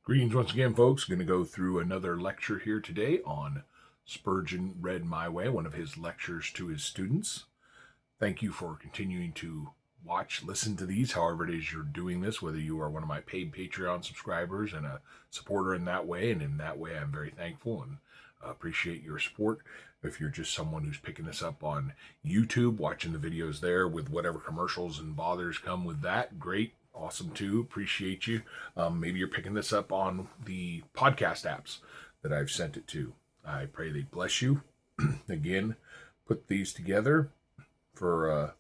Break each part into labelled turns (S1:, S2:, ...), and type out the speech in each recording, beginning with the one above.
S1: Greetings once again, folks. Going to go through another lecture here today on Spurgeon Read My Way, one of his lectures to his students. Thank you for continuing to listen to these, however it is you're doing this, whether you are one of my paid Patreon subscribers and a supporter in that way. And in that way, I'm very thankful and appreciate your support. If you're just someone who's picking this up on YouTube, watching the videos there with whatever commercials and bothers come with that, great. Awesome too. Appreciate you. Maybe you're picking this up on the podcast apps that I've sent it to. I pray they bless you. Again, put these together for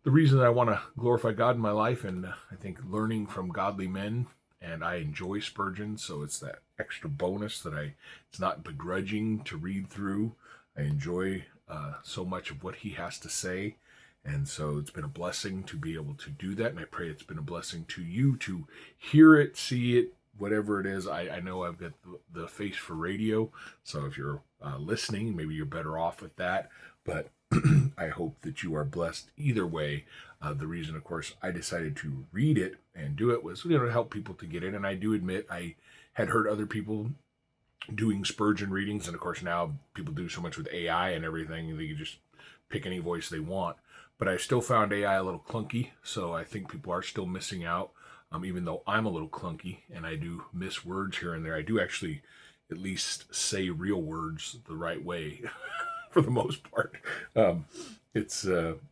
S1: the reason that I want to glorify God in my life, and I think learning from godly men. And I enjoy Spurgeon, so it's that extra bonus that it's not begrudging to read through. I enjoy so much of what he has to say. And so it's been a blessing to be able to do that. And I pray it's been a blessing to you to hear it, see it, whatever it is. I know I've got the face for radio. So if you're listening, maybe you're better off with that. But I hope that you are blessed either way. The reason, of course, I decided to read it and do it was, to help people to get in. And I do admit I had heard other people doing Spurgeon readings. And of course, now people do so much with AI and everything. They can just pick any voice they want. But I still found AI a little clunky, so I think people are still missing out, even though I'm a little clunky and I do miss words here and there. I do actually at least say real words the right way for the most part. It's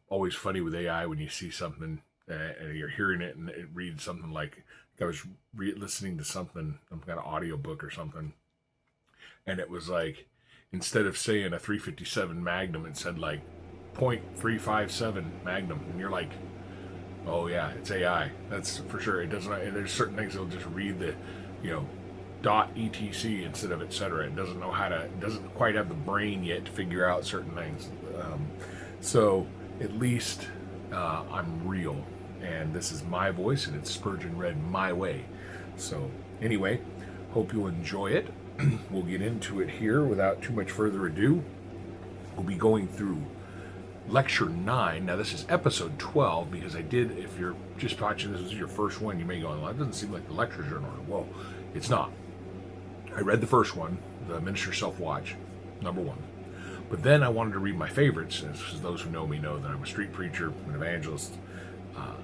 S1: always funny with AI when you see something and you're hearing it and it reads something like, I was listening to something, some kind of audiobook or something, and it was like, instead of saying a 357 Magnum, it said like, .357 Magnum, and you're like, oh yeah, it's AI. That's for sure. It doesn't. There's certain things that'll just read the, dot etc instead of etc. It doesn't know how to. It doesn't quite have the brain yet to figure out certain things. So at least I'm real, and this is my voice, and it's Spurgeon Read My Way. So anyway, hope you'll enjoy it. We'll get into it here without too much further ado. We'll be going through Lecture 9. Now, this is episode 12, because if you're just watching this is your first one, you may go, well, that doesn't seem like the lectures are in order. Well, it's not. I read the first one, The Minister's Self-Watch, number 1. But then I wanted to read my favorites, as those who know me know that I'm a street preacher, an evangelist.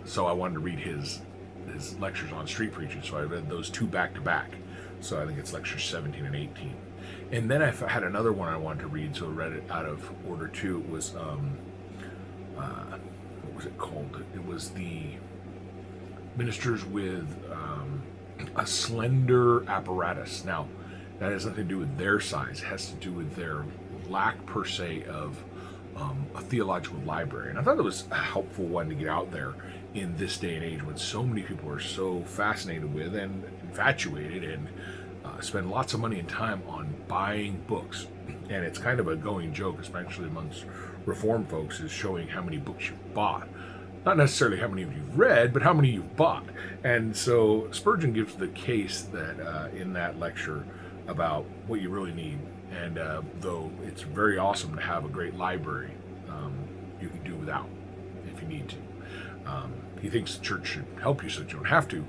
S1: So I wanted to read his lectures on street preaching. So I read those two back to back. So I think it's lectures 17 and 18. And then I had another one I wanted to read, so I read it out of order too. It was, what was it called? It was the Ministers with a Slender Apparatus. Now, that has nothing to do with their size. It has to do with their lack, per se, of a theological library. And I thought it was a helpful one to get out there in this day and age when so many people are so fascinated with and infatuated and spend lots of money and time on buying books. And it's kind of a going joke, especially amongst Reformed folks, is showing how many books you've bought. Not necessarily how many of you've read, but how many you've bought. And so Spurgeon gives the case that in that lecture about what you really need. And though it's very awesome to have a great library, you can do without if you need to. He thinks the church should help you so that you don't have to,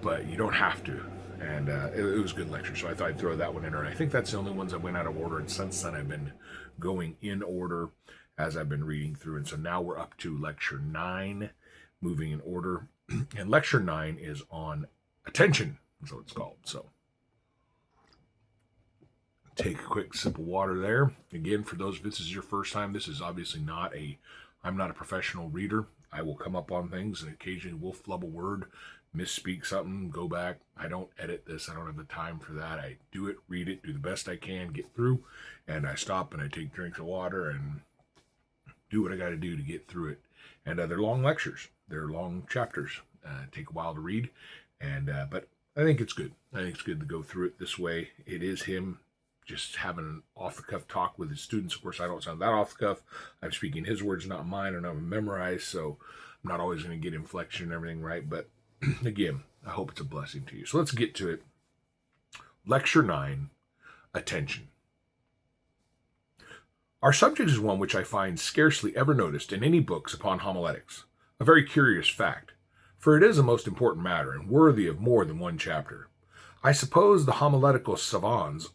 S1: but you don't have to. And it was a good lecture, so I thought I'd throw that one in there. And I think that's the only ones that went out of order, and since then I've been going in order as I've been reading through. And so now we're up to Lecture 9, moving in order. And Lecture 9 is on attention, that's what it's called. So take a quick sip of water there. Again, for those, if this is your first time, this is obviously I'm not a professional reader. I will come up on things and occasionally will flub a word, misspeak something, go back. I don't edit this. I don't have the time for that. I do it, read it, do the best I can, get through, and I stop and I take drinks of water and do what I got to do to get through it. And they're long lectures. They're long chapters. Take a while to read, but I think it's good. I think it's good to go through it this way. It is him just having an off-the-cuff talk with his students. Of course, I don't sound that off-the-cuff. I'm speaking his words, not mine, and I'm memorized, so I'm not always going to get inflection and everything right. But again, I hope it's a blessing to you. So let's get to it. Lecture 9, Attention. Our subject is one which I find scarcely ever noticed in any books upon homiletics, a very curious fact, for it is a most important matter and worthy of more than one chapter. I suppose the homiletical savants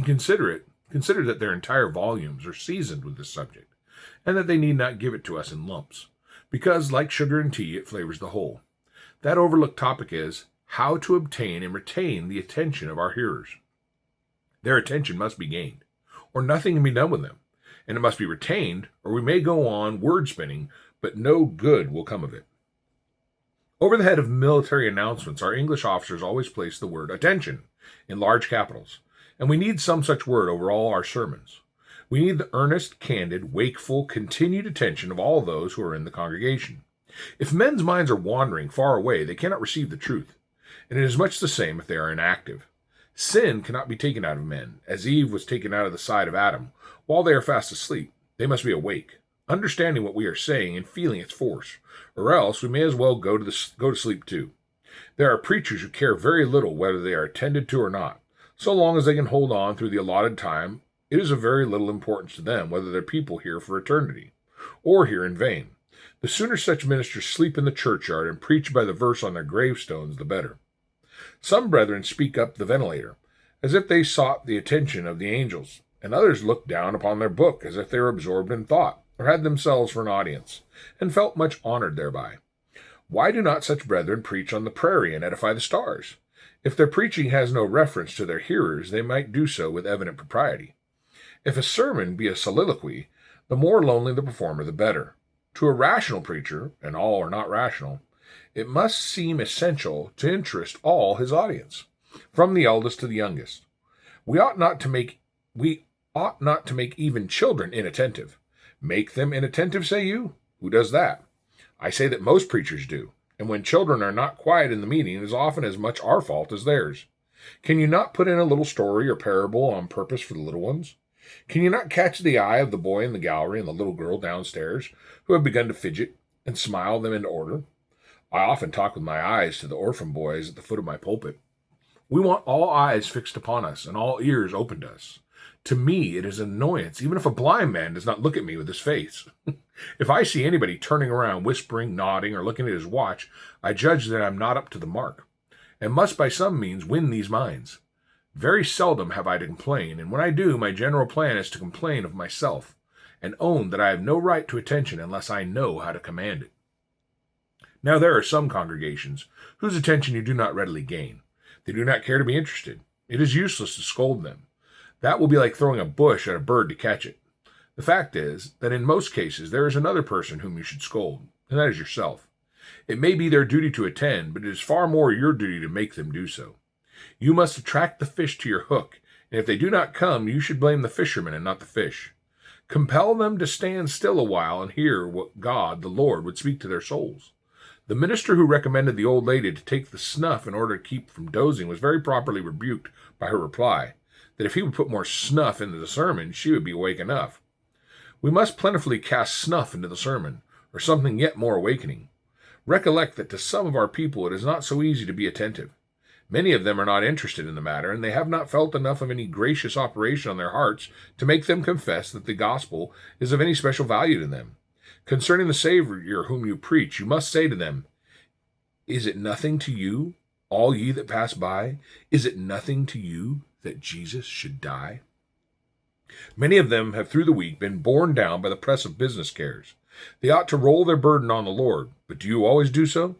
S1: consider that their entire volumes are seasoned with this subject, and that they need not give it to us in lumps, because, like sugar and tea, it flavors the whole. That overlooked topic is how to obtain and retain the attention of our hearers. Their attention must be gained, or nothing can be done with them, and it must be retained, or we may go on word spinning, but no good will come of it. Over the head of military announcements, our English officers always place the word attention in large capitals, and we need some such word over all our sermons. We need the earnest, candid, wakeful, continued attention of all those who are in the congregation. If men's minds are wandering far away, they cannot receive the truth, and it is much the same if they are inactive. Sin cannot be taken out of men, as Eve was taken out of the side of Adam. While they are fast asleep, they must be awake, understanding what we are saying and feeling its force, or else we may as well go to sleep too. There are preachers who care very little whether they are attended to or not. So long as they can hold on through the allotted time, it is of very little importance to them whether their people hear for eternity, or hear in vain. The sooner such ministers sleep in the churchyard and preach by the verse on their gravestones, the better. Some brethren speak up the ventilator, as if they sought the attention of the angels, and others look down upon their book as if they were absorbed in thought, or had themselves for an audience, and felt much honored thereby. Why do not such brethren preach on the prairie and edify the stars? If their preaching has no reference to their hearers, they might do so with evident propriety. If a sermon be a soliloquy, the more lonely the performer, the better. To a rational preacher, and all are not rational, it must seem essential to interest all his audience, from the eldest to the youngest. We ought not to make even children inattentive. Make them inattentive, say you? Who does that? I say that most preachers do, and when children are not quiet in the meeting, it is often as much our fault as theirs. Can you not put in a little story or parable on purpose for the little ones? Can you not catch the eye of the boy in the gallery and the little girl downstairs, who have begun to fidget, and smile them into order? I often talk with my eyes to the orphan boys at the foot of my pulpit. We want all eyes fixed upon us, and all ears open to us. To me, it is an annoyance, even if a blind man does not look at me with his face. If I see anybody turning around, whispering, nodding, or looking at his watch, I judge that I am not up to the mark, and must by some means win these minds. Very seldom have I to complain, and when I do, my general plan is to complain of myself, and own that I have no right to attention unless I know how to command it. Now there are some congregations whose attention you do not readily gain. They do not care to be interested. It is useless to scold them. That will be like throwing a bush at a bird to catch it. The fact is that in most cases there is another person whom you should scold, and that is yourself. It may be their duty to attend, but it is far more your duty to make them do so. You must attract the fish to your hook, and if they do not come, you should blame the fisherman and not the fish. Compel them to stand still a while and hear what God, the Lord, would speak to their souls. The minister who recommended the old lady to take the snuff in order to keep from dozing was very properly rebuked by her reply, that if he would put more snuff into the sermon, she would be awake enough. We must plentifully cast snuff into the sermon, or something yet more awakening. Recollect that to some of our people it is not so easy to be attentive. Many of them are not interested in the matter, and they have not felt enough of any gracious operation on their hearts to make them confess that the gospel is of any special value to them. Concerning the Savior whom you preach, you must say to them, Is it nothing to you, all ye that pass by? Is it nothing to you that Jesus should die? Many of them have through the week been borne down by the press of business cares. They ought to roll their burden on the Lord, but do you always do so? Do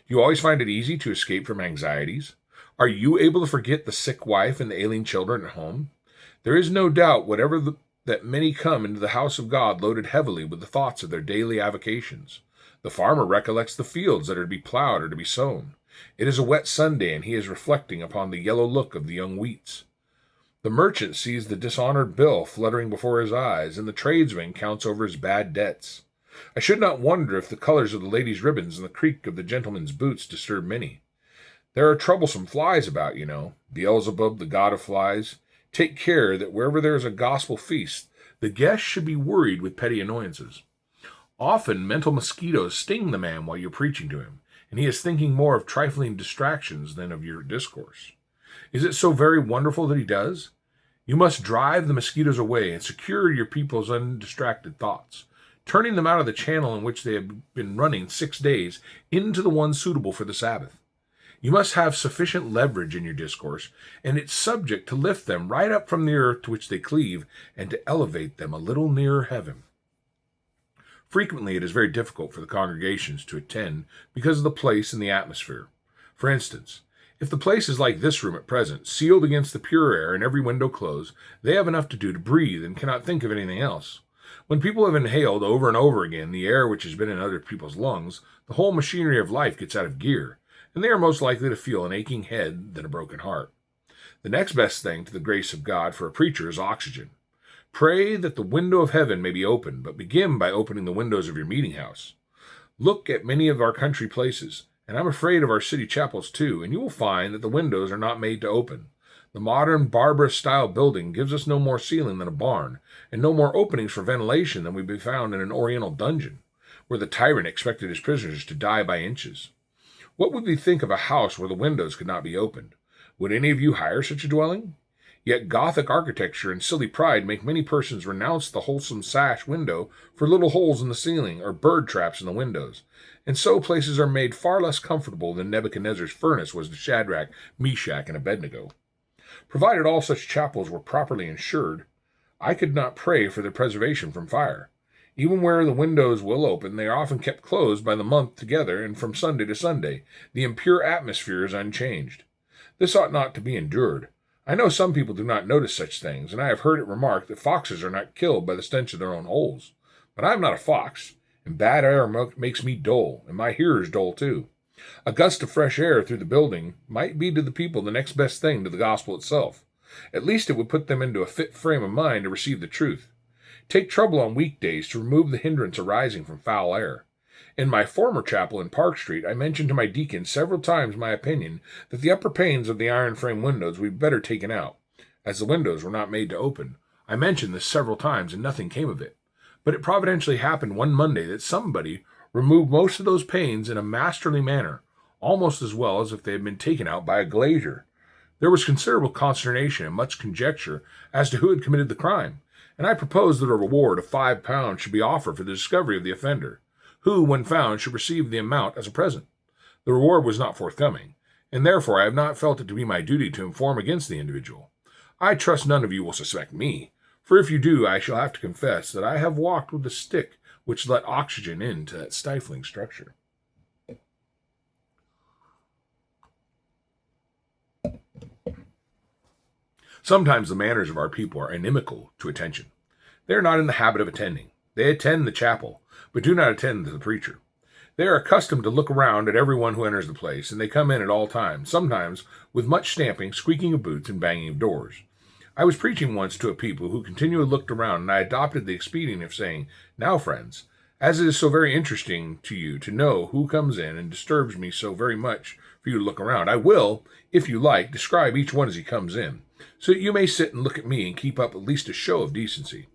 S1: you always find it easy to escape from anxieties? Are you able to forget the sick wife and the ailing children at home? There is no doubt that many come into the house of God loaded heavily with the thoughts of their daily avocations. The farmer recollects the fields that are to be plowed or to be sown. It is a wet Sunday, and he is reflecting upon the yellow look of the young wheats. The merchant sees the dishonored bill fluttering before his eyes, and the tradesman counts over his bad debts. I should not wonder if the colors of the ladies' ribbons and the creak of the gentlemen's boots disturb many. There are troublesome flies about, you know. Beelzebub, the god of flies. Take care that wherever there is a gospel feast, the guest should be worried with petty annoyances. Often mental mosquitoes sting the man while you're preaching to him, and he is thinking more of trifling distractions than of your discourse. Is it so very wonderful that he does? You must drive the mosquitoes away and secure your people's undistracted thoughts, turning them out of the channel in which they have been running 6 days into the one suitable for the Sabbath. You must have sufficient leverage in your discourse and its subject to lift them right up from the earth to which they cleave and to elevate them a little nearer heaven. Frequently, it is very difficult for the congregations to attend because of the place and the atmosphere. For instance, if the place is like this room at present, sealed against the pure air and every window closed, they have enough to do to breathe and cannot think of anything else. When people have inhaled over and over again the air which has been in other people's lungs, the whole machinery of life gets out of gear, and they are most likely to feel an aching head than a broken heart. The next best thing to the grace of God for a preacher is oxygen. Pray that the window of heaven may be opened, but begin by opening the windows of your meeting house. Look at many of our country places, and I'm afraid of our city chapels too, and you will find that the windows are not made to open. The modern barbarous-style building gives us no more ceiling than a barn, and no more openings for ventilation than would be found in an oriental dungeon, where the tyrant expected his prisoners to die by inches. What would we think of a house where the windows could not be opened? Would any of you hire such a dwelling? Yet Gothic architecture and silly pride make many persons renounce the wholesome sash window for little holes in the ceiling or bird traps in the windows, and so places are made far less comfortable than Nebuchadnezzar's furnace was to Shadrach, Meshach, and Abednego. Provided all such chapels were properly insured, I could not pray for their preservation from fire. Even where the windows will open, they are often kept closed by the month together, and from Sunday to Sunday. The impure atmosphere is unchanged. This ought not to be endured. I know some people do not notice such things, and I have heard it remarked that foxes are not killed by the stench of their own holes. But I am not a fox, and bad air makes me dull, and my hearers dull too. A gust of fresh air through the building might be to the people the next best thing to the gospel itself. At least it would put them into a fit frame of mind to receive the truth. Take trouble on weekdays to remove the hindrance arising from foul air. In my former chapel in Park Street, I mentioned to my deacon several times my opinion that the upper panes of the iron frame windows would be better taken out, as the windows were not made to open. I mentioned this several times, and nothing came of it. But it providentially happened one Monday that somebody removed most of those panes in a masterly manner, almost as well as if they had been taken out by a glazier. There was considerable consternation and much conjecture as to who had committed the crime, and I proposed that a reward of £5 should be offered for the discovery of the offender, who, when found, should receive the amount as a present. The reward was not forthcoming, and therefore I have not felt it to be my duty to inform against the individual. I trust none of you will suspect me, for if you do, I shall have to confess that I have walked with the stick which let oxygen into that stifling structure. Sometimes the manners of our people are inimical to attention. They are not in the habit of attending. They attend the chapel, but do not attend to the preacher. They are accustomed to look around at everyone who enters the place, and they come in at all times, sometimes with much stamping, squeaking of boots, and banging of doors. I was preaching once to a people who continually looked around, and I adopted the expedient of saying, "Now, friends, as it is so very interesting to you to know who comes in and disturbs me so very much for you to look around, I will, if you like, describe each one as he comes in, so that you may sit and look at me and keep up at least a show of decency."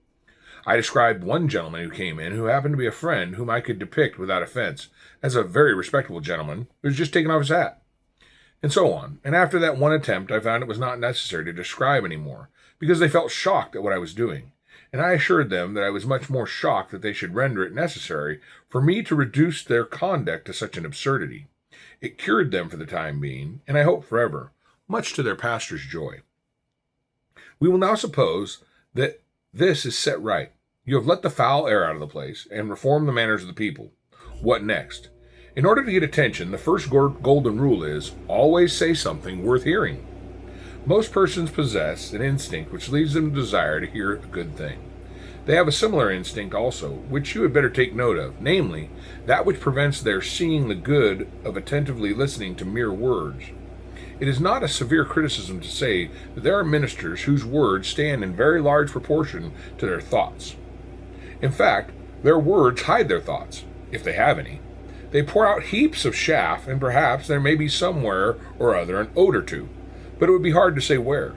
S1: I described one gentleman who came in, who happened to be a friend whom I could depict without offense as a very respectable gentleman who was just taking off his hat, and so on. And after that one attempt, I found it was not necessary to describe any more, because they felt shocked at what I was doing, and I assured them that I was much more shocked that they should render it necessary for me to reduce their conduct to such an absurdity. It cured them for the time being, and I hope forever, much to their pastor's joy. We will now suppose that this is set right. You have let the foul air out of the place, and reformed the manners of the people. What next? In order to get attention, the first golden rule is, always say something worth hearing. Most persons possess an instinct which leads them to desire to hear a good thing. They have a similar instinct also, which you had better take note of, namely, that which prevents their seeing the good of attentively listening to mere words. It is not a severe criticism to say that there are ministers whose words stand in very large proportion to their thoughts. In fact, their words hide their thoughts, if they have any. They pour out heaps of chaff, and perhaps there may be somewhere or other an oat or two, but it would be hard to say where.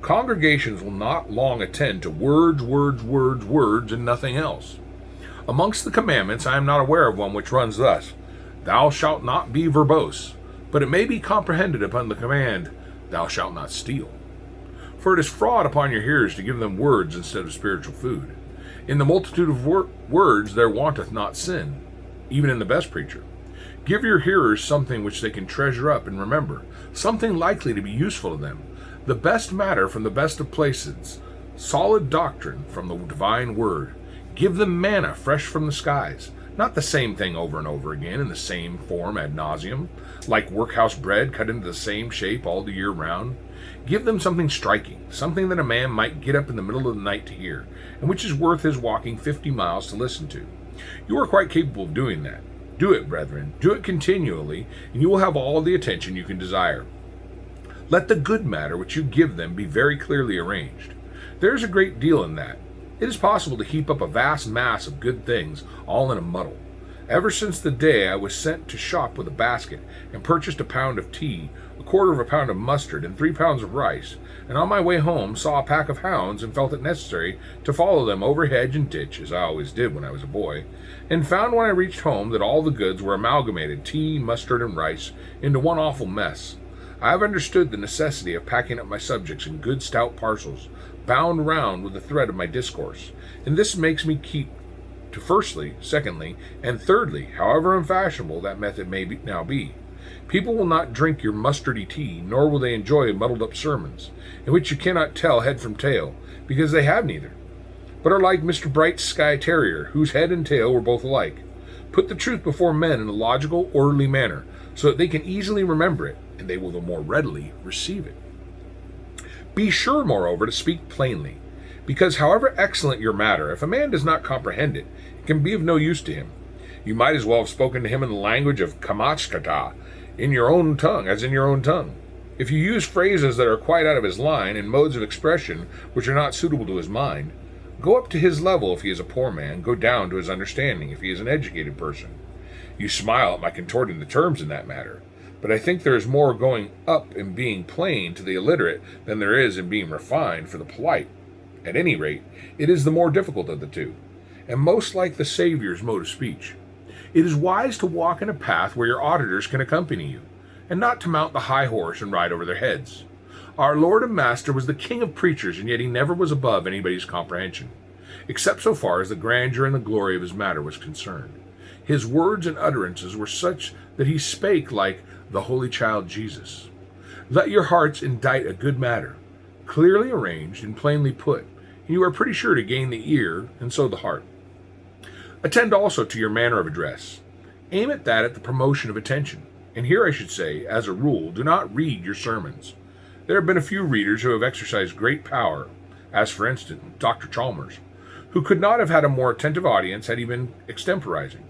S1: Congregations will not long attend to words, and nothing else. Amongst the commandments, I am not aware of one which runs thus, "Thou shalt not be verbose," but it may be comprehended upon the command, "Thou shalt not steal." For it is fraud upon your hearers to give them words instead of spiritual food. In the multitude of words there wanteth not sin, even in the best preacher. Give your hearers something which they can treasure up and remember, something likely to be useful to them, the best matter from the best of places, solid doctrine from the divine word. Give them manna fresh from the skies, not the same thing over and over again in the same form ad nauseum, like workhouse bread cut into the same shape all the year round. Give them something striking, something that a man might get up in the middle of the night to hear, and which is worth his walking 50 miles to listen to. You are quite capable of doing that. Do it, brethren. Do it continually, and you will have all the attention you can desire. Let the good matter which you give them be very clearly arranged. There is a great deal in that. It is possible to heap up a vast mass of good things all in a muddle. Ever since the day I was sent to shop with a basket and purchased a pound of tea, a quarter of a pound of mustard, and 3 pounds of rice, and on my way home saw a pack of hounds and felt it necessary to follow them over hedge and ditch, as I always did when I was a boy, and found when I reached home that all the goods were amalgamated, tea, mustard, and rice, into one awful mess. I have understood the necessity of packing up my subjects in good stout parcels, bound round with the thread of my discourse, and this makes me keep to firstly, secondly, and thirdly, however unfashionable that method may now be. People will not drink your mustardy tea, nor will they enjoy muddled-up sermons, in which you cannot tell head from tail, because they have neither, but are like Mr. Bright's Skye Terrier, whose head and tail were both alike. Put the truth before men in a logical, orderly manner, so that they can easily remember it, and they will the more readily receive it. Be sure, moreover, to speak plainly, because however excellent your matter, if a man does not comprehend it, it can be of no use to him. You might as well have spoken to him in the language of Kamachkata, in your own tongue, as in your own tongue. If you use phrases that are quite out of his line, and modes of expression which are not suitable to his mind, go up to his level if he is a poor man, go down to his understanding if he is an educated person. You smile at my contorting the terms in that matter, but I think there is more going up in being plain to the illiterate than there is in being refined for the polite. At any rate, it is the more difficult of the two, and most like the Saviour's mode of speech. It is wise to walk in a path where your auditors can accompany you, and not to mount the high horse and ride over their heads. Our Lord and Master was the king of preachers, and yet he never was above anybody's comprehension, except so far as the grandeur and the glory of his matter was concerned. His words and utterances were such that he spake like the Holy Child Jesus. Let your hearts indite a good matter, clearly arranged and plainly put, and you are pretty sure to gain the ear, and so the heart. Attend also to your manner of address. Aim at that at the promotion of attention. And here I should say, as a rule, do not read your sermons. There have been a few readers who have exercised great power, as for instance, Dr. Chalmers, who could not have had a more attentive audience had he been extemporizing.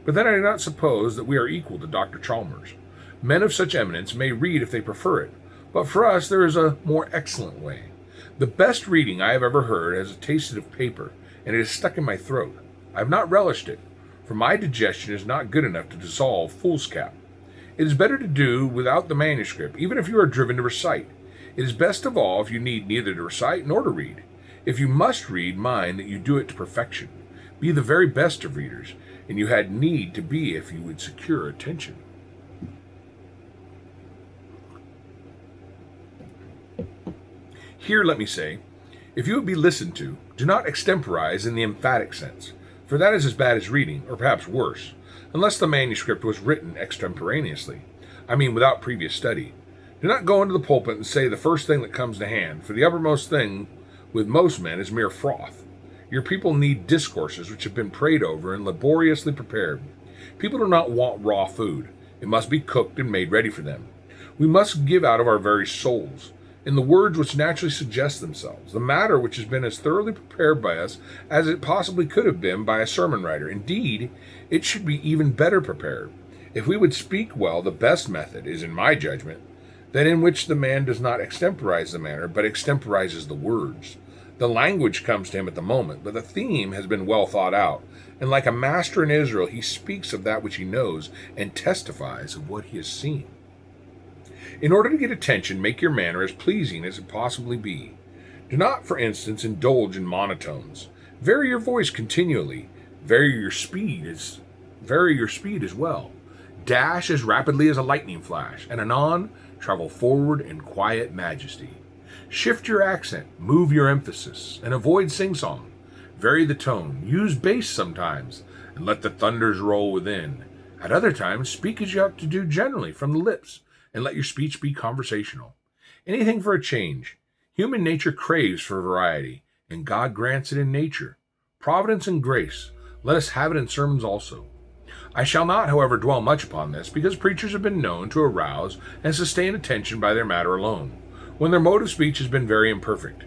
S1: But then I do not suppose that we are equal to Dr. Chalmers. Men of such eminence may read if they prefer it, but for us there is a more excellent way. The best reading I have ever heard has tasted of paper, and it is stuck in my throat. I have not relished it, for my digestion is not good enough to dissolve foolscap. It is better to do without the manuscript, even if you are driven to recite. It is best of all if you need neither to recite nor to read. If you must read, mind that you do it to perfection. Be the very best of readers, and you had need to be if you would secure attention. Here, let me say, if you would be listened to, do not extemporize in the emphatic sense, for that is as bad as reading, or perhaps worse, unless the manuscript was written extemporaneously, I mean without previous study. Do not go into the pulpit and say the first thing that comes to hand, for the uppermost thing with most men is mere froth. Your people need discourses which have been prayed over and laboriously prepared. People do not want raw food. It must be cooked and made ready for them. We must give out of our very souls, in the words which naturally suggest themselves, the matter which has been as thoroughly prepared by us as it possibly could have been by a sermon writer. Indeed, it should be even better prepared. If we would speak well, the best method is, in my judgment, that in which the man does not extemporize the matter, but extemporizes the words. The language comes to him at the moment, but the theme has been well thought out, and like a master in Israel, he speaks of that which he knows and testifies of what he has seen. In order to get attention, make your manner as pleasing as it possibly be. Do not, for instance, indulge in monotones. Vary your voice continually. Vary your speed as well. Dash as rapidly as a lightning flash, and anon travel forward in quiet majesty. Shift your accent, move your emphasis, and avoid sing-song. Vary the tone, use bass sometimes, and let the thunders roll within. At other times, speak as you ought to do generally from the lips, and let your speech be conversational. Anything for a change. Human nature craves for variety, and God grants it in nature. Providence and grace, let us have it in sermons also. I shall not, however, dwell much upon this, because preachers have been known to arouse and sustain attention by their matter alone, when their mode of speech has been very imperfect.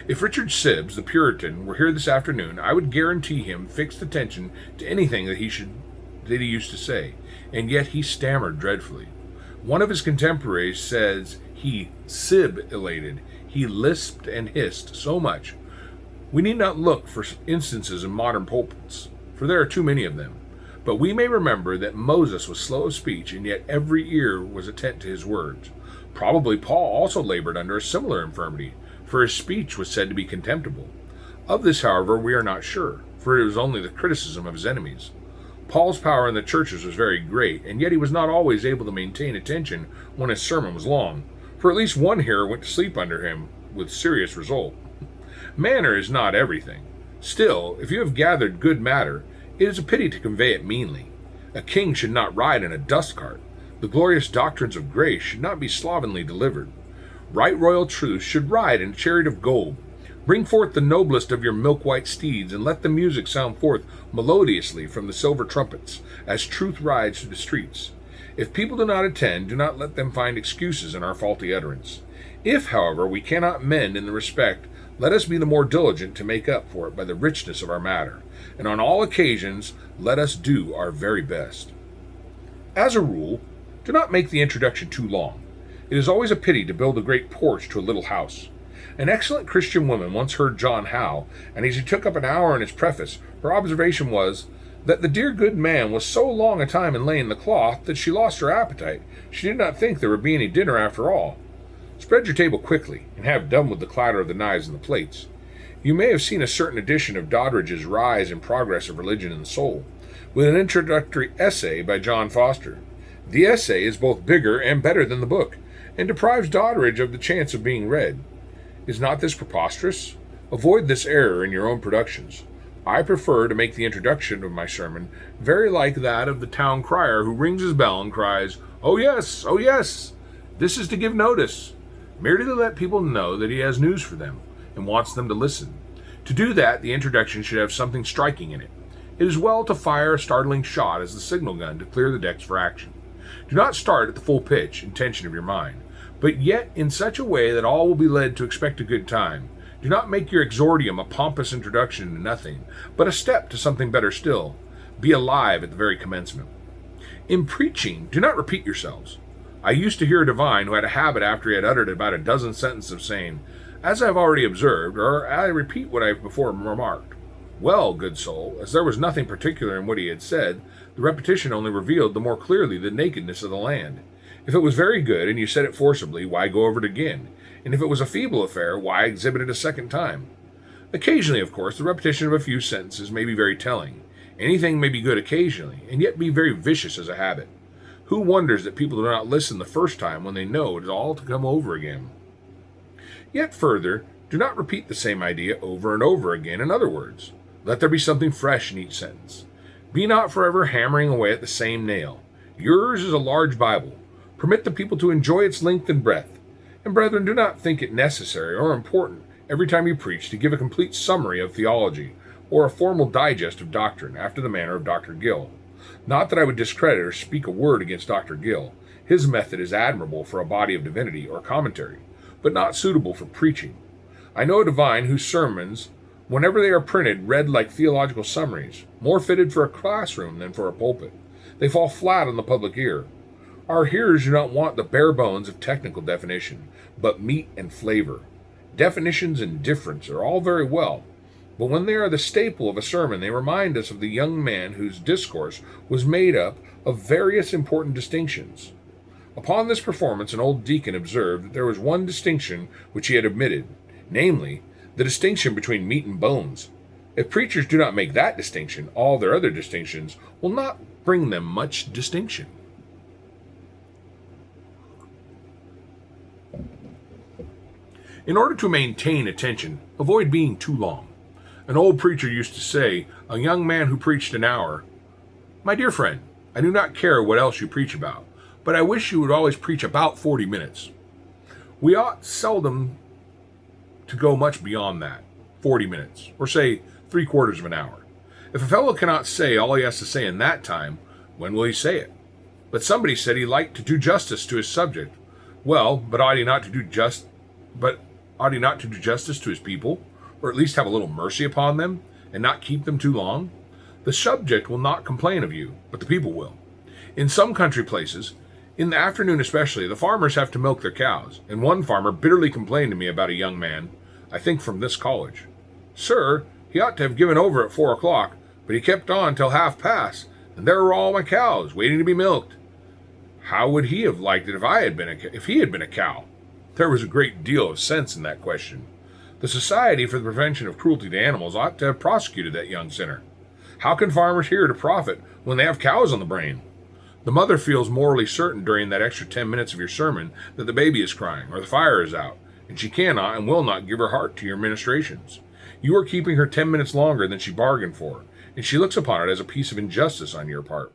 S1: If Richard Sibbes, the Puritan, were here this afternoon, I would guarantee him fixed attention to anything that he used to say, and yet he stammered dreadfully. One of his contemporaries says he sibilated, he lisped and hissed so much. We need not look for instances in modern pulpits, for there are too many of them. But we may remember that Moses was slow of speech, and yet every ear was attent to his words. Probably Paul also labored under a similar infirmity, for his speech was said to be contemptible. Of this, however, we are not sure, for it was only the criticism of his enemies. Paul's power in the churches was very great, and yet he was not always able to maintain attention when his sermon was long, for at least one hearer went to sleep under him, with serious result. Manner is not everything. Still, if you have gathered good matter, it is a pity to convey it meanly. A king should not ride in a dust cart. The glorious doctrines of grace should not be slovenly delivered. Right royal truths should ride in a chariot of gold. Bring forth the noblest of your milk-white steeds, and let the music sound forth melodiously from the silver trumpets, as truth rides through the streets. If people do not attend, do not let them find excuses in our faulty utterance. If, however, we cannot mend in the respect, let us be the more diligent to make up for it by the richness of our matter, and on all occasions let us do our very best. As a rule, do not make the introduction too long. It is always a pity to build a great porch to a little house. An excellent Christian woman once heard John Howe, and as he took up an hour in his preface, her observation was, that the dear good man was so long a time in laying the cloth that she lost her appetite. She did not think there would be any dinner after all. Spread your table quickly, and have done with the clatter of the knives and the plates. You may have seen a certain edition of Doddridge's Rise and Progress of Religion and the Soul, with an introductory essay by John Foster. The essay is both bigger and better than the book, and deprives Doddridge of the chance of being read. Is not this preposterous? Avoid this error in your own productions. I prefer to make the introduction of my sermon very like that of the town crier who rings his bell and cries, "Oh yes, oh yes!" This is to give notice, merely to let people know that he has news for them, and wants them to listen. To do that, the introduction should have something striking in it. It is well to fire a startling shot as the signal gun to clear the decks for action. Do not start at the full pitch and tension of your mind, but yet in such a way that all will be led to expect a good time. Do not make your exordium a pompous introduction to nothing, but a step to something better still. Be alive at the very commencement. In preaching, do not repeat yourselves. I used to hear a divine who had a habit after he had uttered about a dozen sentences of saying, "As I have already observed," or "I repeat what I have before remarked." Well, good soul, as there was nothing particular in what he had said, the repetition only revealed the more clearly the nakedness of the land. If it was very good, and you said it forcibly, why go over it again? And if it was a feeble affair, why exhibit it a second time? Occasionally, of course, the repetition of a few sentences may be very telling. Anything may be good occasionally, and yet be very vicious as a habit. Who wonders that people do not listen the first time when they know it is all to come over again? Yet further, do not repeat the same idea over and over again in other words. Let there be something fresh in each sentence. Be not forever hammering away at the same nail. Yours is a large Bible. Permit the people to enjoy its length and breadth. And brethren, do not think it necessary or important every time you preach to give a complete summary of theology or a formal digest of doctrine after the manner of Dr. Gill. Not that I would discredit or speak a word against Dr. Gill. His method is admirable for a body of divinity or commentary, but not suitable for preaching. I know a divine whose sermons, whenever they are printed, read like theological summaries, more fitted for a classroom than for a pulpit. They fall flat on the public ear. Our hearers do not want the bare bones of technical definition, but meat and flavor. Definitions and difference are all very well, but when they are the staple of a sermon, they remind us of the young man whose discourse was made up of various important distinctions. Upon this performance, an old deacon observed that there was one distinction which he had omitted, namely, the distinction between meat and bones. If preachers do not make that distinction, all their other distinctions will not bring them much distinction. In order to maintain attention, avoid being too long. An old preacher used to say, a young man who preached an hour, "My dear friend, I do not care what else you preach about, but I wish you would always preach about 40 minutes. We ought seldom to go much beyond that, 40 minutes, or say 3/4 of an hour. If a fellow cannot say all he has to say in that time, when will he say it? But somebody said he liked to do justice to his subject. Well, but ought he not to do justice to his people, or at least have a little mercy upon them, and not keep them too long? The subject will not complain of you, but the people will. In some country places, in the afternoon especially, the farmers have to milk their cows, and one farmer bitterly complained to me about a young man, I think from this college. Sir, he ought to have given over at 4 o'clock, but he kept on till 1/2 past, and there were all my cows waiting to be milked. How would he have liked it if he had been a cow? There was a great deal of sense in that question. The Society for the Prevention of Cruelty to Animals ought to have prosecuted that young sinner. How can farmers hear to profit when they have cows on the brain? The mother feels morally certain during that extra 10 minutes of your sermon that the baby is crying or the fire is out, and she cannot and will not give her heart to your ministrations. You are keeping her 10 minutes longer than she bargained for, and she looks upon it as a piece of injustice on your part.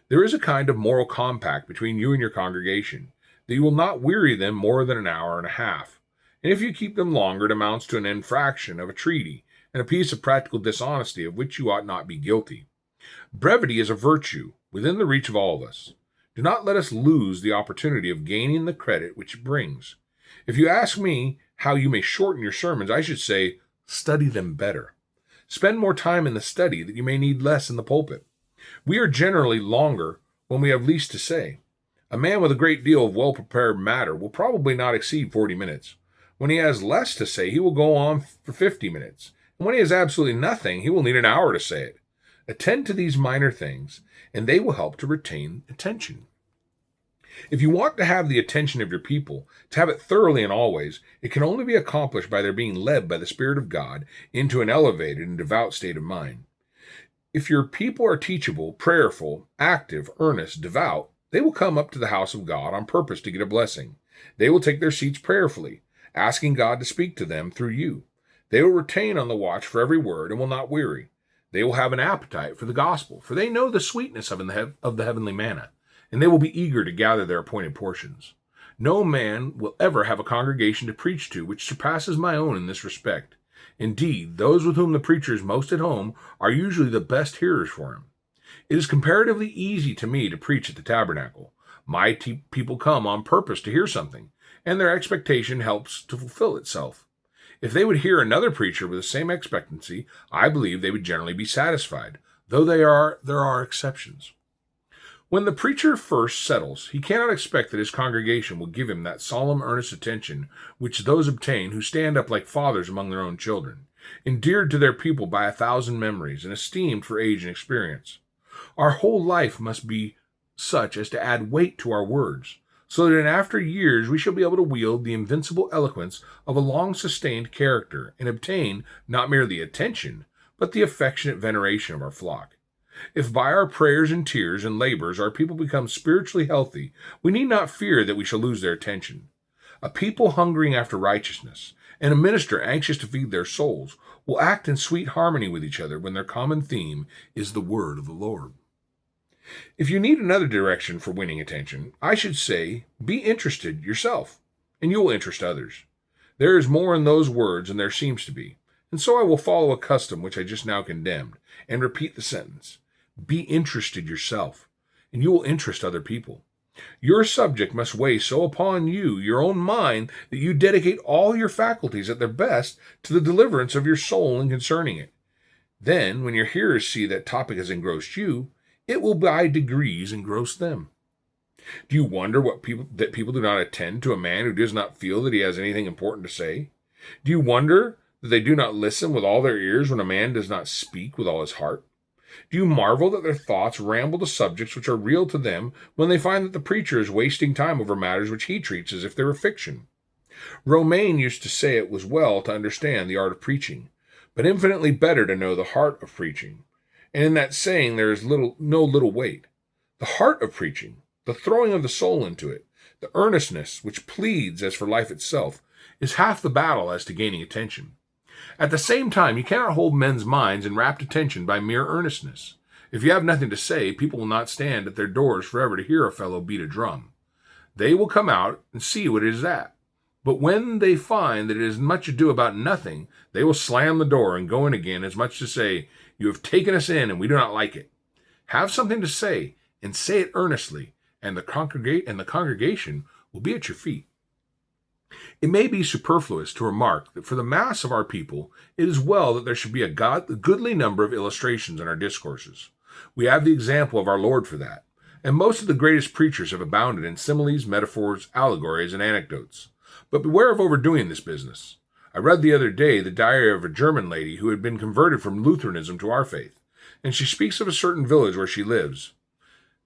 S1: There is a kind of moral compact between you and your congregation, that you will not weary them more than an hour and a half, and if you keep them longer, it amounts to an infraction of a treaty, and a piece of practical dishonesty of which you ought not be guilty. Brevity is a virtue within the reach of all of us. Do not let us lose the opportunity of gaining the credit which it brings. If you ask me how you may shorten your sermons, I should say, study them better. Spend more time in the study that you may need less in the pulpit. We are generally longer when we have least to say. A man with a great deal of well-prepared matter will probably not exceed 40 minutes. When he has less to say, he will go on for 50 minutes. And when he has absolutely nothing, he will need an hour to say it. Attend to these minor things, and they will help to retain attention. If you want to have the attention of your people, to have it thoroughly and always, it can only be accomplished by their being led by the Spirit of God into an elevated and devout state of mind. If your people are teachable, prayerful, active, earnest, devout, they will come up to the house of God on purpose to get a blessing. They will take their seats prayerfully, asking God to speak to them through you. They will retain on the watch for every word and will not weary. They will have an appetite for the gospel, for they know the sweetness of the heavenly manna, and they will be eager to gather their appointed portions. No man will ever have a congregation to preach to which surpasses my own in this respect. Indeed, those with whom the preacher is most at home are usually the best hearers for him. It is comparatively easy to me to preach at the tabernacle. My people come on purpose to hear something, and their expectation helps to fulfill itself. If they would hear another preacher with the same expectancy, I believe they would generally be satisfied, though there are exceptions. When the preacher first settles, he cannot expect that his congregation will give him that solemn, earnest attention which those obtain who stand up like fathers among their own children, endeared to their people by 1,000 memories and esteemed for age and experience. Our whole life must be such as to add weight to our words, so that in after years we shall be able to wield the invincible eloquence of a long-sustained character and obtain not merely attention, but the affectionate veneration of our flock. If by our prayers and tears and labors our people become spiritually healthy, we need not fear that we shall lose their attention. A people hungering after righteousness, and a minister anxious to feed their souls, will act in sweet harmony with each other when their common theme is the word of the Lord. If you need another direction for winning attention, I should say, be interested yourself, and you will interest others. There is more in those words than there seems to be, and so I will follow a custom which I just now condemned, and repeat the sentence. Be interested yourself, and you will interest other people. Your subject must weigh so upon you, your own mind, that you dedicate all your faculties at their best to the deliverance of your soul and concerning it. Then, when your hearers see that topic has engrossed you, it will by degrees engross them. Do you wonder that people do not attend to a man who does not feel that he has anything important to say? Do you wonder that they do not listen with all their ears when a man does not speak with all his heart? Do you marvel that their thoughts ramble to subjects which are real to them when they find that the preacher is wasting time over matters which he treats as if they were fiction? Romaine used to say it was well to understand the art of preaching, but infinitely better to know the heart of preaching. And in that saying there is no little weight. The heart of preaching, the throwing of the soul into it, the earnestness which pleads as for life itself, is half the battle as to gaining attention. At the same time, you cannot hold men's minds in rapt attention by mere earnestness. If you have nothing to say, people will not stand at their doors forever to hear a fellow beat a drum. They will come out and see what it is at. But when they find that it is much ado about nothing, they will slam the door and go in again, as much to say, "You have taken us in, and we do not like it." Have something to say, and say it earnestly, and the congregation will be at your feet. It may be superfluous to remark that for the mass of our people, it is well that there should be a goodly number of illustrations in our discourses. We have the example of our Lord for that, and most of the greatest preachers have abounded in similes, metaphors, allegories, and anecdotes. But beware of overdoing this business. I read the other day the diary of a German lady who had been converted from Lutheranism to our faith, and she speaks of a certain village where she lives.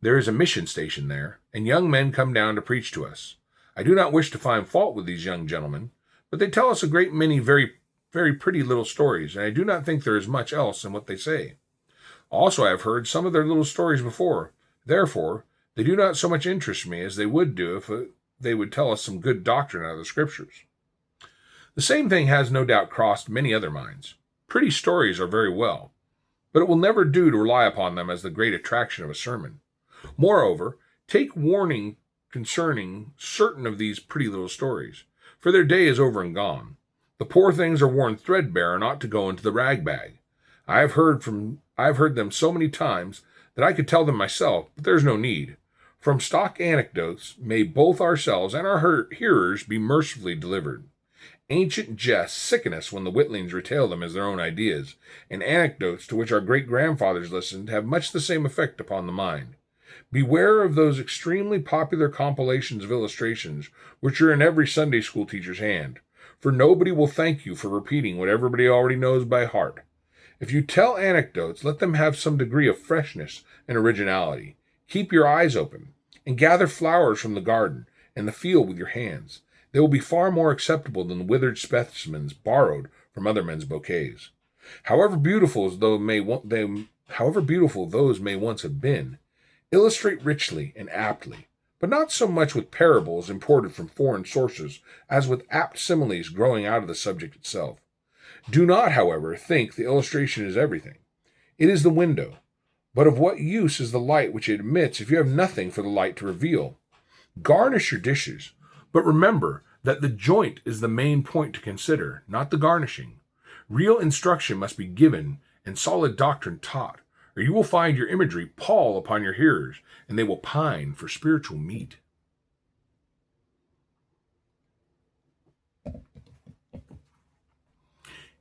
S1: There is a mission station there, and young men come down to preach to us. I do not wish to find fault with these young gentlemen, but they tell us a great many very, very pretty little stories, and I do not think there is much else in what they say. Also, I have heard some of their little stories before. Therefore, they do not so much interest me as they would do if they would tell us some good doctrine out of the Scriptures. The same thing has no doubt crossed many other minds. Pretty stories are very well, but it will never do to rely upon them as the great attraction of a sermon. Moreover, take warning concerning certain of these pretty little stories, for their day is over and gone. The poor things are worn threadbare and ought to go into the rag bag. I have heard them so many times that I could tell them myself, but there is no need. From stock anecdotes may both ourselves and our hearers be mercifully delivered. Ancient jests sicken us when the witlings retail them as their own ideas, and anecdotes to which our great-grandfathers listened have much the same effect upon the mind. Beware of those extremely popular compilations of illustrations which are in every Sunday school teacher's hand, for nobody will thank you for repeating what everybody already knows by heart. If you tell anecdotes, let them have some degree of freshness and originality. Keep your eyes open, and gather flowers from the garden and the field with your hands. They will be far more acceptable than withered specimens borrowed from other men's bouquets. However beautiful those may once have been, illustrate richly and aptly, but not so much with parables imported from foreign sources as with apt similes growing out of the subject itself. Do not, however, think the illustration is everything. It is the window. But of what use is the light which it admits if you have nothing for the light to reveal? Garnish your dishes, but remember that the joint is the main point to consider, not the garnishing. Real instruction must be given and solid doctrine taught, or you will find your imagery pall upon your hearers, and they will pine for spiritual meat.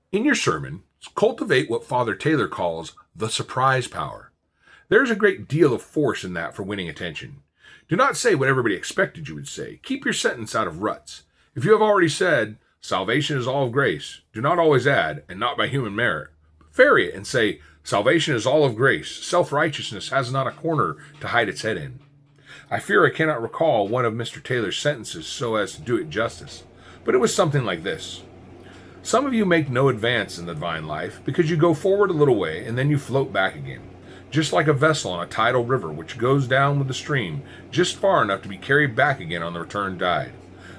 S1: In your sermon, cultivate what Father Taylor calls the surprise power. There is a great deal of force in that for winning attention. Do not say what everybody expected you would say. Keep your sentence out of ruts. If you have already said, salvation is all of grace, do not always add, and not by human merit. But vary it and say, salvation is all of grace. Self-righteousness has not a corner to hide its head in. I fear I cannot recall one of Mr. Taylor's sentences so as to do it justice, but it was something like this. Some of you make no advance in the divine life because you go forward a little way and then you float back again, just like a vessel on a tidal river which goes down with the stream just far enough to be carried back again on the return tide.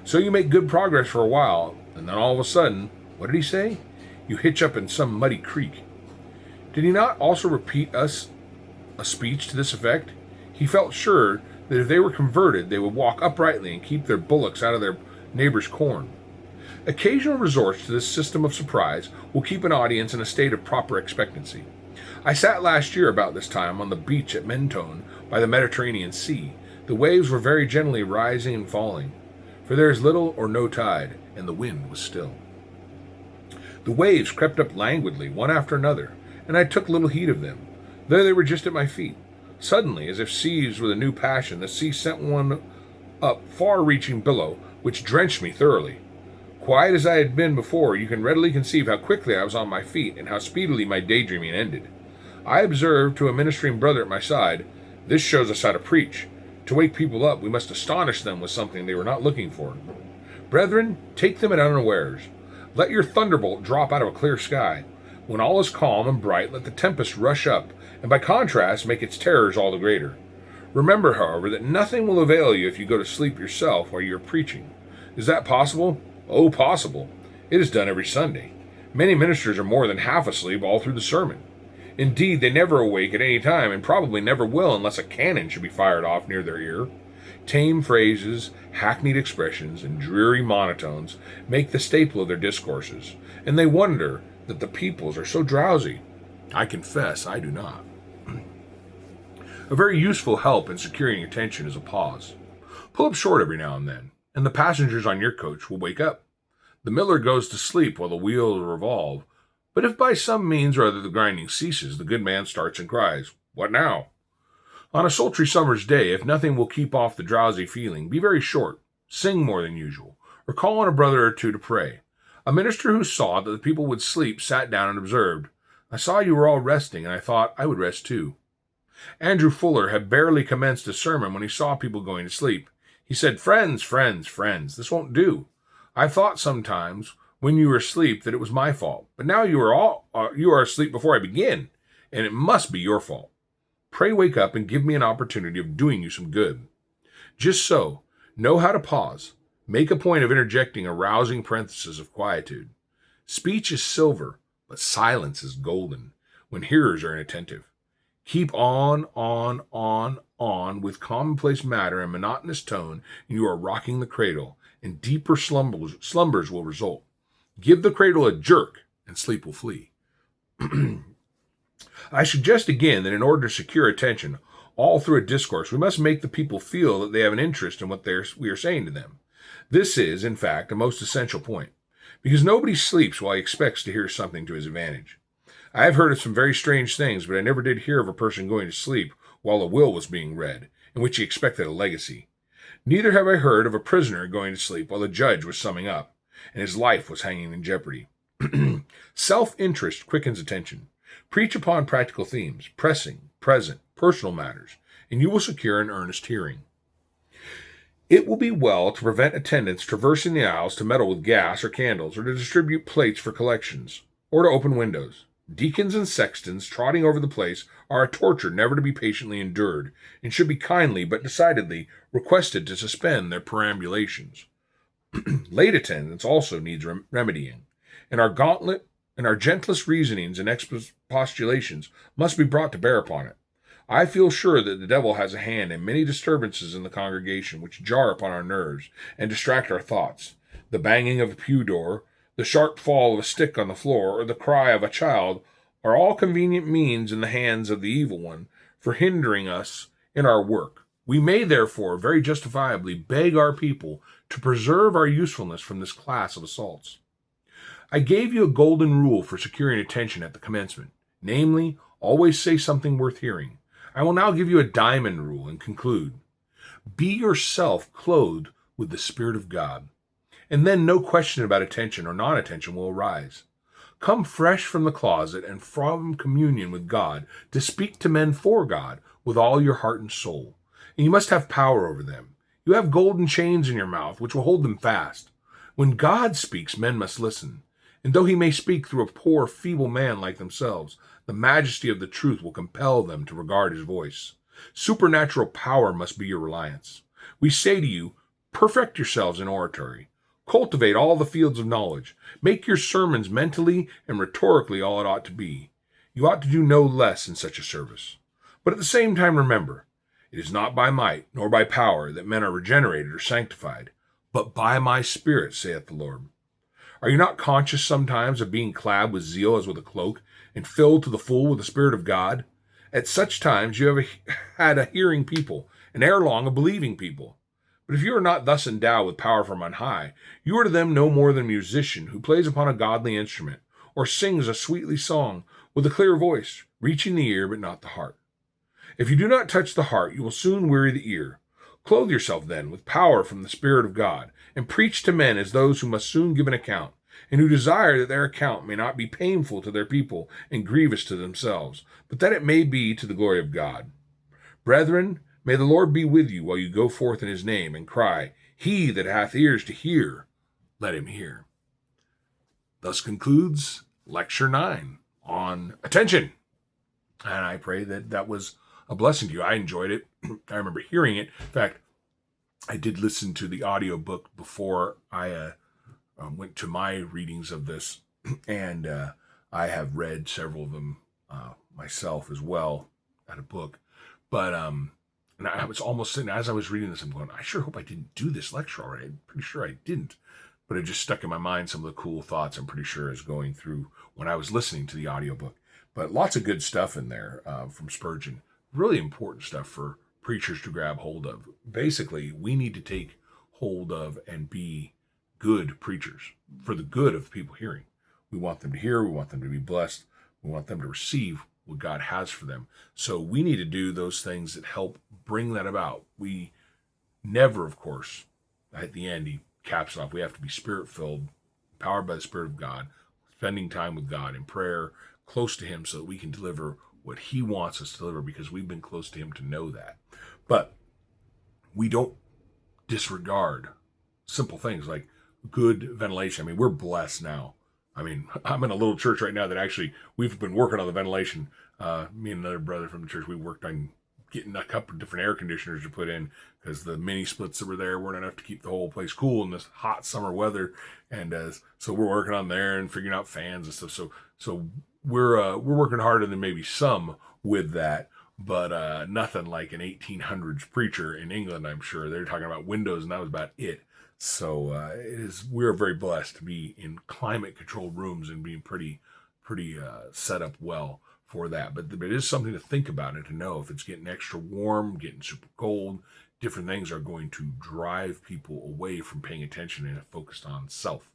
S1: So you make good progress for a while, and then all of a sudden, what did he say? You hitch up in some muddy creek. Did he not also repeat us a speech to this effect? He felt sure that if they were converted, they would walk uprightly and keep their bullocks out of their neighbor's corn. Occasional resorts to this system of surprise will keep an audience in a state of proper expectancy. I sat last year about this time on the beach at Mentone by the Mediterranean Sea. The waves were very gently rising and falling, for there is little or no tide, and the wind was still. The waves crept up languidly, one after another, and I took little heed of them. There they were just at my feet. Suddenly, as if seized with a new passion, the sea sent one up far-reaching billow, which drenched me thoroughly. Quiet as I had been before, you can readily conceive how quickly I was on my feet, and how speedily my daydreaming ended. I observed to a ministering brother at my side, "This shows us how to preach. To wake people up, we must astonish them with something they were not looking for. Brethren, take them at unawares. Let your thunderbolt drop out of a clear sky. When all is calm and bright, let the tempest rush up, and by contrast make its terrors all the greater. Remember, however, that nothing will avail you if you go to sleep yourself while you are preaching. Is that possible? Oh, possible. It is done every Sunday. Many ministers are more than half asleep all through the sermon. Indeed, they never awake at any time, and probably never will unless a cannon should be fired off near their ear. Tame phrases, hackneyed expressions, and dreary monotones make the staple of their discourses, and they wonder that the peoples are so drowsy. I confess I do not. A very useful help in securing attention is a pause. Pull up short every now and then, and the passengers on your coach will wake up. The miller goes to sleep while the wheels revolve, but if by some means or other the grinding ceases, the good man starts and cries, "What now?" On a sultry summer's day, if nothing will keep off the drowsy feeling, be very short, sing more than usual, or call on a brother or two to pray. A minister who saw that the people would sleep sat down and observed, "I saw you were all resting, and I thought I would rest too." Andrew Fuller had barely commenced a sermon when he saw people going to sleep. He said, "Friends, friends, friends, this won't do. I thought sometimes when you were asleep that it was my fault, but now you are asleep before I begin, and it must be your fault. Pray wake up and give me an opportunity of doing you some good." Just so, know how to pause. Make a point of interjecting a rousing parenthesis of quietude. Speech is silver, but silence is golden when hearers are inattentive. Keep on with commonplace matter and monotonous tone, and you are rocking the cradle, and deeper slumbers will result. Give the cradle a jerk, and sleep will flee. I suggest again that in order to secure attention all through a discourse, we must make the people feel that they have an interest in what we are saying to them. This is, in fact, a most essential point, because nobody sleeps while he expects to hear something to his advantage. I have heard of some very strange things, but I never did hear of a person going to sleep while a will was being read, in which he expected a legacy. Neither have I heard of a prisoner going to sleep while the judge was summing up, and his life was hanging in jeopardy. Self-interest quickens attention. Preach upon practical themes, pressing, present, personal matters, and you will secure an earnest hearing. It will be well to prevent attendants traversing the aisles to meddle with gas or candles, or to distribute plates for collections, or to open windows. Deacons and sextons trotting over the place are a torture never to be patiently endured, and should be kindly but decidedly requested to suspend their perambulations. Late attendance also needs remedying, and our gentlest reasonings and expostulations must be brought to bear upon it. I feel sure that the devil has a hand in many disturbances in the congregation which jar upon our nerves and distract our thoughts. The banging of a pew door, the sharp fall of a stick on the floor, or the cry of a child are all convenient means in the hands of the evil one for hindering us in our work. We may therefore very justifiably beg our people to preserve our usefulness from this class of assaults. I gave you a golden rule for securing attention at the commencement, namely, always say something worth hearing. I will now give you a diamond rule and conclude. Be yourself clothed with the Spirit of God, and then no question about attention or non-attention will arise. Come fresh from the closet and from communion with God to speak to men for God with all your heart and soul. And you must have power over them. You have golden chains in your mouth which will hold them fast. When God speaks, men must listen. And though he may speak through a poor, feeble man like themselves, the majesty of the truth will compel them to regard his voice. Supernatural power must be your reliance. We say to you, perfect yourselves in oratory. Cultivate all the fields of knowledge. Make your sermons mentally and rhetorically all it ought to be. You ought to do no less in such a service. But at the same time, remember, it is not by might nor by power that men are regenerated or sanctified, but by my Spirit, saith the Lord. Are you not conscious sometimes of being clad with zeal as with a cloak, and filled to the full with the Spirit of God? At such times you have had a hearing people, and ere long a believing people. But if you are not thus endowed with power from on high, you are to them no more than a musician who plays upon a godly instrument, or sings a sweetly song with a clear voice, reaching the ear but not the heart. If you do not touch the heart, you will soon weary the ear. Clothe yourself, then, with power from the Spirit of God, and preach to men as those who must soon give an account, and who desire that their account may not be painful to their people and grievous to themselves, but that it may be to the glory of God. Brethren, may the Lord be with you while you go forth in his name, and cry, He that hath ears to hear, let him hear. Thus concludes Lecture 9 on attention. And I pray that that was a blessing to you. I enjoyed it. I remember hearing it. In fact, I did listen to the audiobook before I went to my readings of this, and I have read several of them myself as well at a book. But and I was almost sitting as I was reading this, I'm going, I sure hope I didn't do this lecture already. I'm pretty sure I didn't, but it just stuck in my mind some of the cool thoughts I'm pretty sure is going through when I was listening to the audiobook. But lots of good stuff in there from Spurgeon. Really important stuff for preachers to grab hold of. Basically, we need to take hold of and be good preachers for the good of the people hearing. We want them to hear. We want them to be blessed. We want them to receive what God has for them. So we need to do those things that help bring that about. We never, of course, at the end, he caps off, we have to be spirit-filled, empowered by the Spirit of God, spending time with God in prayer, close to him so that we can deliver what he wants us to deliver because we've been close to him to know that. But we don't disregard simple things like good ventilation. I mean, we're blessed now. I mean, I'm in a little church right now that actually we've been working on the ventilation. Me and another brother from the church, we worked on getting a couple of different air conditioners to put in because the mini splits that were there weren't enough to keep the whole place cool in this hot summer weather. And so we're working on there and figuring out fans and stuff. So we're working harder than maybe some with that, but nothing like an 1800s preacher in England. I'm sure they're talking about windows, and that was about it. So we're very blessed to be in climate controlled rooms and being pretty set up well for that. But it is something to think about and to know if it's getting extra warm, getting super cold, different things are going to drive people away from paying attention and focused on self.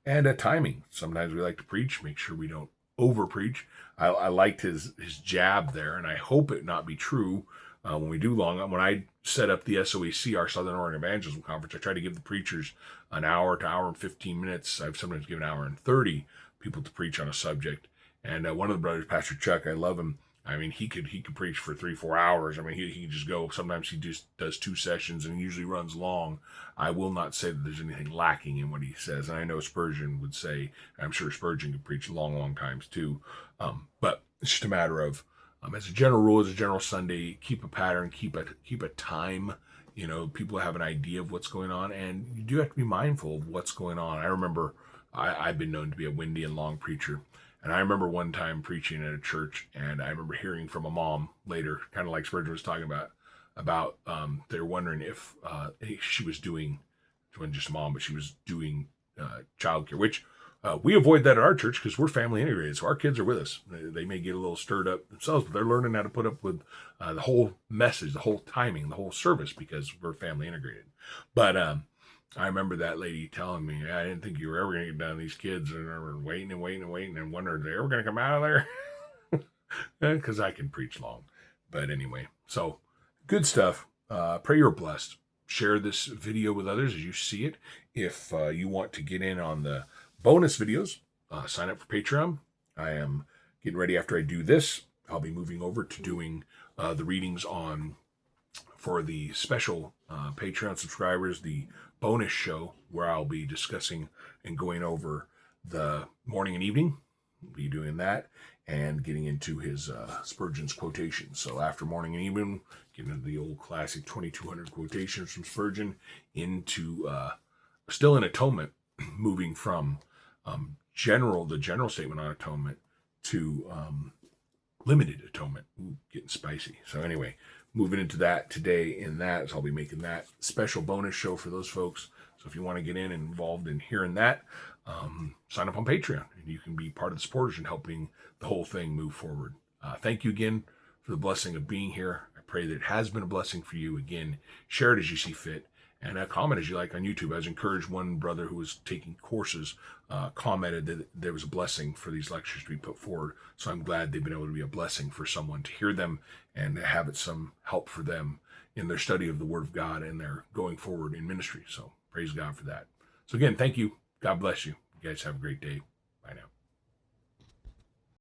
S1: And timing. Sometimes we like to preach, make sure we don't over preach. I liked his jab there, and I hope it not be true when we do long. When I set up the SOEC, our Southern Oregon Evangelism Conference, I try to give the preachers an hour to hour and 15 minutes. I've sometimes given an hour and 30 people to preach on a subject. And one of the brothers, Pastor Chuck, I love him. I mean, he could preach for 3-4 hours. I mean, he could just go. Sometimes he just does 2 sessions and usually runs long. I will not say that there's anything lacking in what he says. And I know Spurgeon would say, I'm sure Spurgeon could preach long times too. But it's just a matter of, as a general rule, as a general Sunday, keep a pattern, keep a time. You know, people have an idea of what's going on, and you do have to be mindful of what's going on. I remember I've been known to be a windy and long preacher. And I remember one time preaching at a church, and I remember hearing from a mom later, kind of like Spurgeon was talking about they were wondering if she was doing, she wasn't just a mom, but she was doing childcare, which we avoid that at our church because we're family integrated. So our kids are with us. They may get a little stirred up themselves, but they're learning how to put up with the whole message, the whole timing, the whole service because we're family integrated. But I remember that lady telling me, I didn't think you were ever going to get done with these kids. And I were waiting and wondering, are they ever going to come out of there? Because I can preach long. But anyway, so good stuff. Pray you're blessed. Share this video with others as you see it. If you want to get in on the bonus videos, sign up for Patreon. I am getting ready after I do this. I'll be moving over to doing the readings for the special Patreon subscribers, the bonus show where I'll be discussing and going over the morning and evening. We'll be doing that and getting into his Spurgeon's quotations. So after morning and evening, getting into the old classic 2200 quotations from Spurgeon into still in atonement, moving from the general statement on atonement to limited atonement. Ooh, getting spicy. So anyway, moving into that today in that, so I'll be making that special bonus show for those folks. So if you want to get in and involved in hearing that, sign up on Patreon and you can be part of the supporters and helping the whole thing move forward. Thank you again for the blessing of being here. I pray that it has been a blessing for you. Again, share it as you see fit and comment as you like on YouTube. I was encouraged. One brother who was taking courses commented that there was a blessing for these lectures to be put forward. So I'm glad they've been able to be a blessing for someone to hear them and have it some help for them in their study of the Word of God and their going forward in ministry. So praise God for that. So again, thank you. God bless you. You guys have a great day. Bye now.